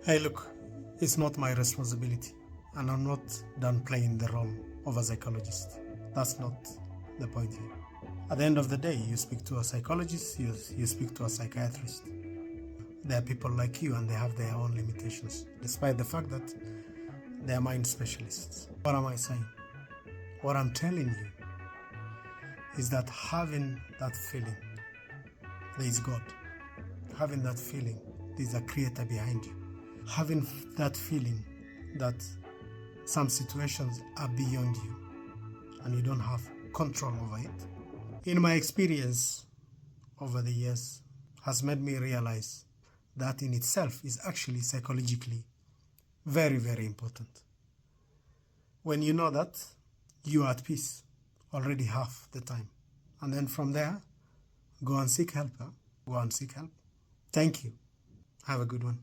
Hey, look, it's not my responsibility, and I'm not done playing the role of a psychologist. That's not the point here. At the end of the day, you speak to a psychologist, you speak to a psychiatrist. There are people like you, and they have their own limitations, despite the fact that they are mind specialists. What am I saying? What I'm telling you is that having that feeling, there is God. Having that feeling, there's a creator behind you. Having that feeling that some situations are beyond you and you don't have control over it, in my experience over the years, has made me realize that in itself is actually psychologically very, very important. When you know that, you are at peace already half the time. And then from there, go and seek help. Go and seek help. Thank you. Have a good one.